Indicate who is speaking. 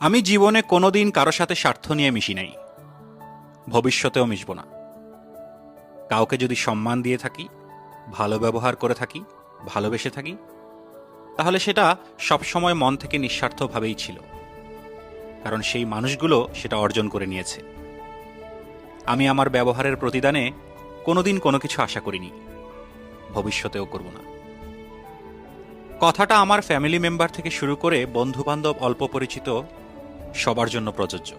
Speaker 1: আমি জীবনে কোনোদিন কারো সাথে স্বার্থ নিয়ে মিশি নাই, ভবিষ্যতেও মিশব না। কাউকে যদি সম্মান দিয়ে থাকি, ভালো ব্যবহার করে থাকি, ভালোবেসে থাকি, তাহলে সেটা সবসময় মন থেকে নিঃস্বার্থভাবেই ছিল, কারণ সেই মানুষগুলো সেটা অর্জন করে নিয়েছে। আমি আমার ব্যবহারের প্রতিদানে কোনোদিন কোনো কিছু আশা করিনি, ভবিষ্যতেও করব না। কথাটা আমার ফ্যামিলি মেম্বার থেকে শুরু করে বন্ধুবান্ধব, অল্প পরিচিত সবার জন্য প্রযোজ্য।